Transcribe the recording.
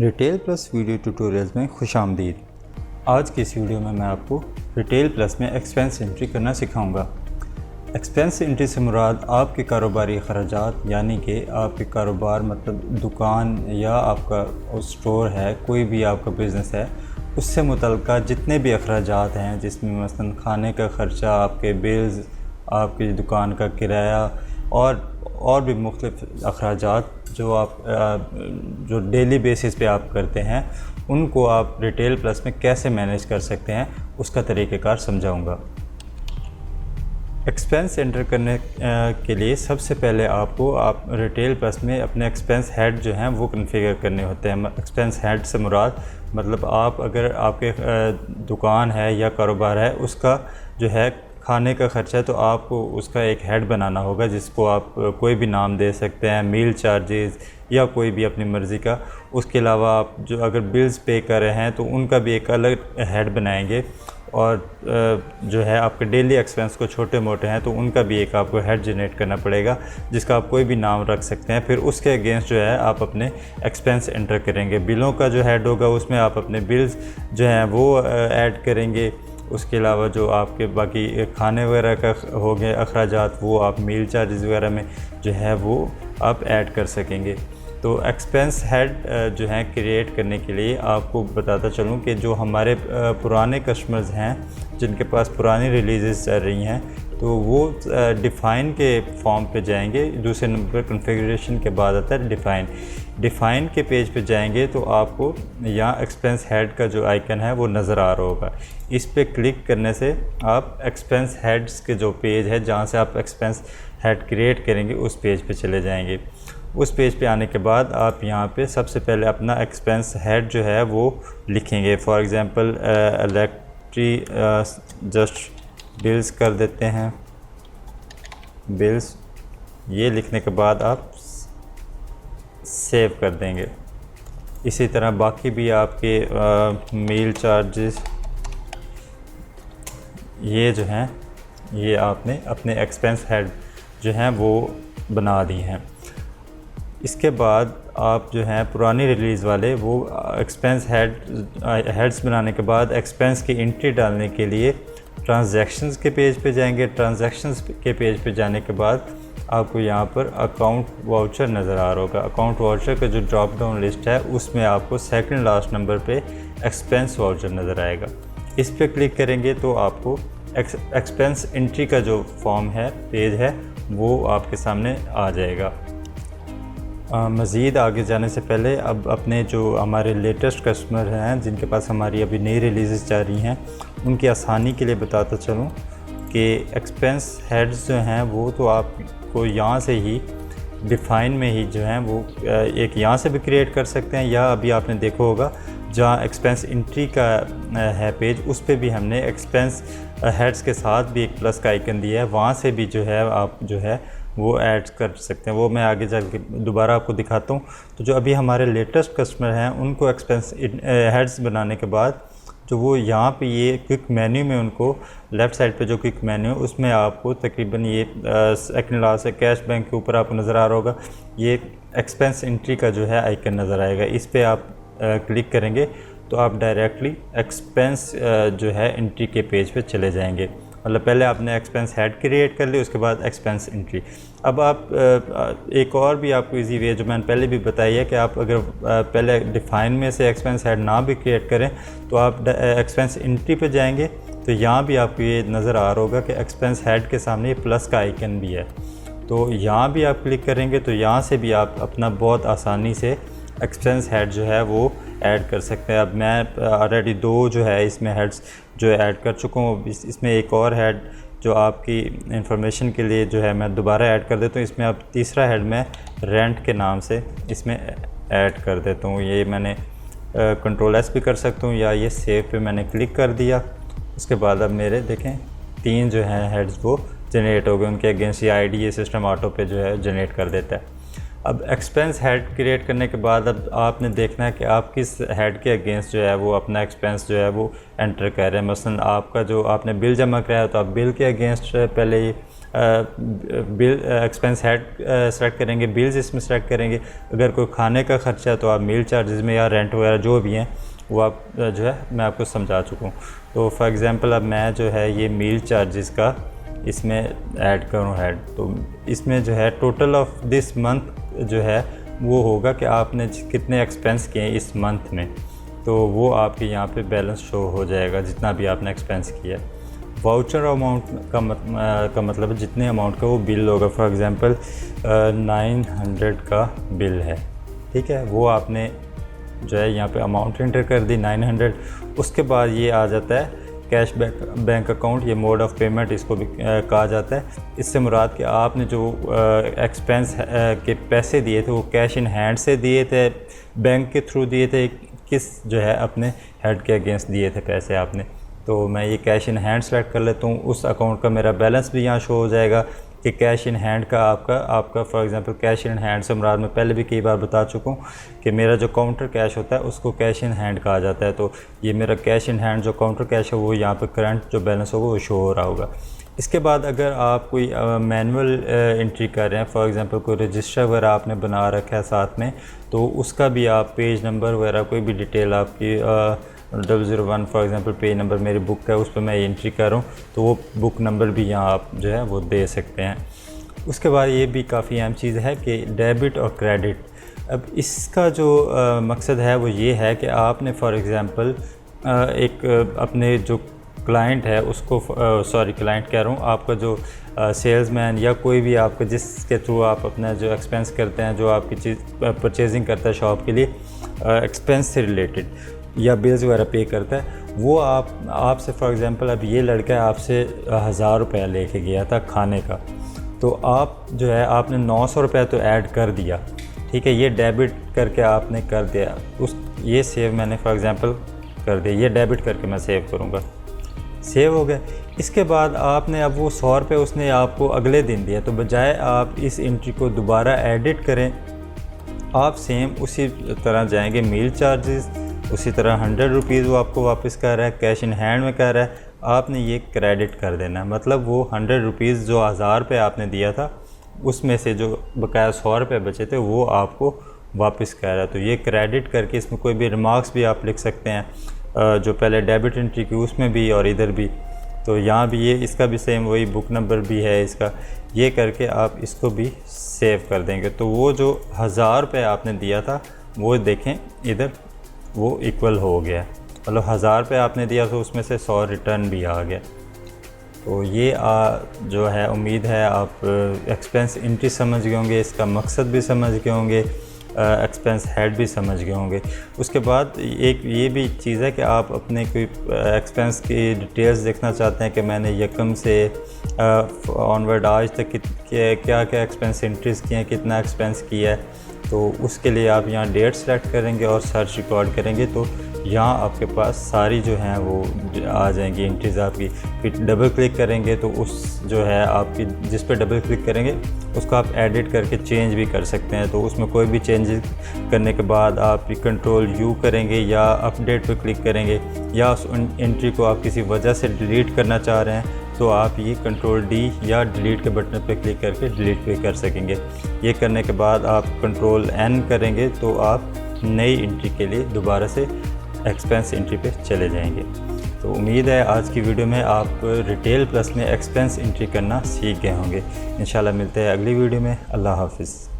Retail plus video tutorials में खुशामदीद। आज की इस वीडियो में मैं आपको रिटेल प्लस में एक्सपेंस एंट्री करना सिखाऊंगा। एक्सपेंस एंट्री से मुराद आपके कारोबारी अखराजात, यानी कि आपके कारोबार मतलब दुकान या आपका स्टोर है, कोई भी आपका बिज़नेस है, उससे मुतल्लिक़ जितने भी अखराजात हैं, जिसमें मसलन खाने का ख़र्चा, आपके बिल्स, आपकी दुकान का किराया और भी मुख्तलिफ़ अखराजात जो डेली बेसिस पे आप करते हैं, उनको आप रिटेल प्लस में कैसे मैनेज कर सकते हैं, उसका तरीक़ेकार समझाऊंगा। एक्सपेंस एंटर करने के लिए सबसे पहले आप रिटेल प्लस में अपने एक्सपेंस हेड जो हैं वो कॉन्फ़िगर करने होते हैं। एक्सपेंस हेड से मुराद मतलब अगर आपके दुकान है या कारोबार है, उसका जो है खाने का ख़र्चा है, तो आपको उसका एक हेड बनाना होगा जिसको आप कोई भी नाम दे सकते हैं, मील चार्जेस या कोई भी अपनी मर्ज़ी का। उसके अलावा आप जो अगर बिल्स पे कर रहे हैं तो उनका भी एक अलग हेड बनाएंगे, और जो है आपके डेली एक्सपेंस को छोटे मोटे हैं तो उनका भी एक आपको हेड जनरेट करना पड़ेगा, जिसका आप कोई भी नाम रख सकते हैं। फिर उसके अगेंस्ट जो है आप अपने एक्सपेंस एंटर करेंगे। बिलों का जो हेड होगा उसमें आप अपने बिल्स जो हैं वो ऐड करेंगे। उसके अलावा जो आपके बाकी खाने वगैरह का हो गए अखराजात, वो आप मील चार्जेस वगैरह में जो है वो आप ऐड कर सकेंगे। तो एक्सपेंस हेड जो है क्रिएट करने के लिए आपको बताता चलूँ कि जो हमारे पुराने कस्टमर्स हैं जिनके पास पुरानी रिलीज़ चल रही हैं, तो वो डिफ़ाइन के फॉर्म पे जाएंगे। दूसरे नंबर कॉन्फ़िगरेशन के बाद आता है डिफ़ाइन के पेज पे जाएंगे तो आपको यहाँ एक्सपेंस हेड का जो आइकन है वो नज़र आ रहा होगा। इस पे क्लिक करने से आप एक्सपेंस हेड्स के जो पेज है जहाँ से आप एक्सपेंस हेड क्रिएट करेंगे उस पेज पे चले जाएंगे। उस पेज पे आने के बाद आप यहाँ पे सबसे पहले अपना एक्सपेंस हेड जो है वो लिखेंगे। फॉर एग्ज़ाम्पल जस्ट बिल्स कर देते हैं, बिल्स। ये लिखने के बाद आप सेव कर देंगे। इसी तरह बाकी भी आपके मील चार्जेस ये जो हैं, ये आपने अपने एक्सपेंस हेड जो हैं वो बना दी हैं। इसके बाद आप जो हैं पुरानी रिलीज़ वाले वो एक्सपेंस हेड्स बनाने के बाद एक्सपेंस की एंट्री डालने के लिए ट्रांजैक्शंस के पेज पे जाएंगे। ट्रांजैक्शंस के पेज पे जाने के बाद आपको यहाँ पर अकाउंट वाउचर नज़र आ रहा होगा। अकाउंट वाउचर का जो ड्रॉप डाउन लिस्ट है उसमें आपको सेकंड लास्ट नंबर पे एक्सपेंस वाउचर नज़र आएगा। इस पर क्लिक करेंगे तो आपको एक्सपेंस एंट्री का जो फॉर्म है, पेज है, वो आपके सामने आ जाएगा। मज़ीद आगे जाने से पहले अब अपने जो हमारे लेटेस्ट कस्टमर हैं जिनके पास हमारी अभी नई रिलीज़ जा रही हैं, उनकी आसानी के लिए बताता चलूँ कि एक्सपेंस हेड्स जो हैं वो तो आपको यहाँ से ही डिफ़ाइन में ही जो हैं वो एक यहाँ से भी क्रिएट कर सकते हैं, या अभी आपने देखा होगा जहाँ एक्सपेंस एंट्री का है पेज, उस पे भी हमने एक्सपेंस हेड्स के साथ भी एक प्लस का आइकन दिया है, वहाँ से भी जो है आप जो है वो ऐड कर सकते हैं। वो मैं आगे जाके दोबारा आपको दिखाता हूँ। तो जो अभी हमारे लेटेस्ट कस्टमर हैं उनको एक्सपेंस हेड्स बनाने के बाद जो वो यहाँ पे ये क्विक मेन्यू में, उनको लेफ़्ट साइड पे जो क्विक मेन्यू है उसमें आपको तकरीबन ये सेकंड लास्ट है, कैश बैंक के ऊपर आपको नज़र आ रहा होगा, ये एक्सपेंस एंट्री का जो है आइकन नज़र आएगा। इस पर आप क्लिक करेंगे तो आप डायरेक्टली एक्सपेंस जो है एंट्री के पेज पे चले जाएंगे। मतलब पहले आपने एक्सपेंस हेड क्रिएट कर ली, उसके बाद एक्सपेंस एंट्री। अब आप एक और भी आपको इजी वे जो मैंने पहले भी बताई है कि आप अगर पहले डिफ़ाइन में से एक्सपेंस हेड ना भी क्रिएट करें तो आप एक्सपेंस एंट्री पे जाएंगे तो यहाँ भी आपको ये नज़र आ रहा होगा कि एक्सपेंस हेड के सामने ये प्लस का आइकन भी है। तो यहाँ भी आप क्लिक करेंगे तो यहाँ से भी आप अपना बहुत आसानी से एक्सपेंस हेड जो है वो ऐड कर सकते हैं। अब मैं ऑलरेडी 2 जो है इसमें हेड्स जो ऐड कर चुका हूँ। इसमें एक और हेड जो आपकी इंफॉर्मेशन के लिए जो है मैं दोबारा ऐड कर देता हूँ। इसमें अब तीसरा हेड मैं रेंट के नाम से इसमें ऐड कर देता हूँ। ये मैंने कंट्रोल एस भी कर सकता हूँ, या ये सेव पे मैंने क्लिक कर दिया। उसके बाद अब मेरे देखें 3 जो हैं हेड्स वो जनरेट हो गए। उनके अगेंस्ट ये आईडी ये सिस्टम ऑटो पे जो है जनरेट कर देता है। अब एक्सपेंस हेड क्रिएट करने के बाद अब आपने देखना है कि आप किस हेड के अगेंस्ट जो है वो अपना एक्सपेंस जो है वो एंटर कर रहे हैं। मसलन आपका जो आपने बिल जमा कराया तो आप बिल के अगेंस्ट पहले ही बिल एक्सपेंस हेड सेलेक्ट करेंगे, बिल्स इसमें सेलेक्ट करेंगे। अगर कोई खाने का खर्चा है तो आप मील चार्जेस में या रेंट वगैरह जो भी हैं वो आप जो है मैं आपको समझा चुका हूँ। तो फॉर एग्ज़ाम्पल अब मैं जो है ये मील चार्जेस का इसमें ऐड करूँ हेड, तो इसमें जो है टोटल ऑफ दिस मंथ जो है वो होगा कि आपने कितने एक्सपेंस किए इस मंथ में, तो वो आपके यहाँ पे बैलेंस शो हो जाएगा जितना भी आपने एक्सपेंस किया। वाउचर अमाउंट का मतलब है जितने अमाउंट का वो बिल होगा। फॉर एग्ज़ाम्पल 900 का बिल है, ठीक है, वो आपने जो है यहाँ पे अमाउंट एंटर कर दी 900। उसके बाद ये आ जाता है कैश बैंक अकाउंट, ये मोड ऑफ पेमेंट इसको भी कहा जाता है। इससे मुराद कि आपने जो एक्सपेंस के पैसे दिए थे वो कैश इन हैंड से दिए थे, बैंक के थ्रू दिए थे, किस जो है अपने हेड के अगेंस्ट दिए थे पैसे आपने। तो मैं ये कैश इन हैंड सेलेक्ट कर लेता हूँ, उस अकाउंट का मेरा बैलेंस भी यहाँ शो हो जाएगा कि कैश इन हैंड का आपका for example cash in hand से मुराद मैं पहले भी कई बार बता चुका हूँ कि मेरा जो काउंटर कैश होता है उसको कैश इन हैंड कहा जाता है। तो ये मेरा कैश इन हैंड जो काउंटर कैश है वो यहाँ पे करंट जो बैलेंस होगा वो शो हो रहा होगा। इसके बाद अगर आप कोई मैनुअल एंट्री कर रहे हैं, फॉर एग्ज़ाम्पल कोई रजिस्टर वगैरह आपने बना रखा है साथ में, तो उसका भी आप पेज नंबर वगैरह कोई भी डिटेल आपकी 001 फॉर एग्ज़ाम्पल पेज नंबर मेरी बुक है उस पर मैं एंट्री कर रहा हूँ, तो वो बुक नंबर भी यहाँ आप जो है वो दे सकते हैं। उसके बाद ये भी काफ़ी अहम चीज़ है कि डेबिट और क्रेडिट। अब इसका जो मकसद है वो ये है कि आपने फॉर एग्ज़ाम्पल एक अपने जो क्लाइंट है उसको क्लाइंट कह रहा हूँ, आपका जो सेल्समैन या कोई भी आपका जिसके थ्रू आप अपना जो एक्सपेंस करते हैं, जो आपकी चीज़ परचेजिंग करता है शॉप के लिए एक्सपेंस से रिलेटेड या बिल्स वगैरह पे करता है, वो आपसे फॉर एग्ज़ाम्पल अब ये लड़का है आपसे 1000 रुपया लेके गया था खाने का, तो आप जो है आपने 900 रुपया तो ऐड कर दिया, ठीक है, ये डेबिट करके आपने कर दिया, ये सेव मैंने फॉर एग्ज़ाम्पल कर दिया, ये डेबिट करके मैं सेव करूँगा, सेव हो गया। इसके बाद आपने अब वो 100 रुपये उसने आपको अगले दिन दिया, तो बजाय आप इस एंट्री को दोबारा एडिट करें, आप सेम उसी तरह जाएंगे मील चार्जेस, उसी तरह 100 रुपीज़ वो आपको वापस कर रहा है, कैश इन हैंड में कर रहा है, आपने ये क्रेडिट कर देना है। मतलब वो 100 रुपीज़ जो 1000 रुपये आपने दिया था उसमें से जो बकाया 100 रुपये बचे थे वो आपको वापस कर रहा है। तो ये क्रेडिट करके इसमें कोई भी रिमार्क्स भी आप लिख सकते हैं, जो पहले डेबिट एंट्री की उसमें भी और इधर भी। तो यहाँ भी ये इसका भी सेम वही बुक नंबर भी है इसका, ये करके आप इसको भी सेव कर देंगे। तो वो जो 1000 रुपये आपने दिया था वो देखें इधर वो इक्वल हो गया, मतलब 1000 रुपये आपने दिया तो उसमें से 100 रिटर्न भी आ गया। तो ये जो है उम्मीद है आप एक्सपेंस एंट्री समझ गए होंगे, इसका मकसद भी समझ गए होंगे, एक्सपेंस हेड भी समझ गए होंगे। उसके बाद एक ये भी चीज़ है कि आप अपने कोई एक्सपेंस की डिटेल्स देखना चाहते हैं कि मैंने यकम से ऑनवर्ड आज तक क्या क्या एक्सपेंस एंट्रीज़ किए हैं, कितना एक्सपेंस किया है, तो उसके लिए आप यहाँ डेट सेलेक्ट करेंगे और सर्च रिकॉर्ड करेंगे, तो यहाँ आपके पास सारी जो हैं वो आ जाएंगी एंट्रीज़ आपकी। फिर डबल क्लिक करेंगे तो उस जो है आपकी जिस पे डबल क्लिक करेंगे उसको आप एडिट करके चेंज भी कर सकते हैं। तो उसमें कोई भी चेंजेस करने के बाद आप कंट्रोल यू करेंगे या अपडेट पे क्लिक करेंगे, या उस एंट्री को आप किसी वजह से डिलीट करना चाह रहे हैं तो आप ये कंट्रोल डी या डिलीट के बटन पे क्लिक करके डिलीट भी कर सकेंगे। ये करने के बाद आप कंट्रोल एन करेंगे तो आप नई एंट्री के लिए दोबारा से एक्सपेंस एंट्री पे चले जाएंगे। तो उम्मीद है आज की वीडियो में आप रिटेल प्लस में एक्सपेंस एंट्री करना सीख गए होंगे। इंशाल्लाह मिलते हैं अगली वीडियो में। अल्लाह हाफिज़।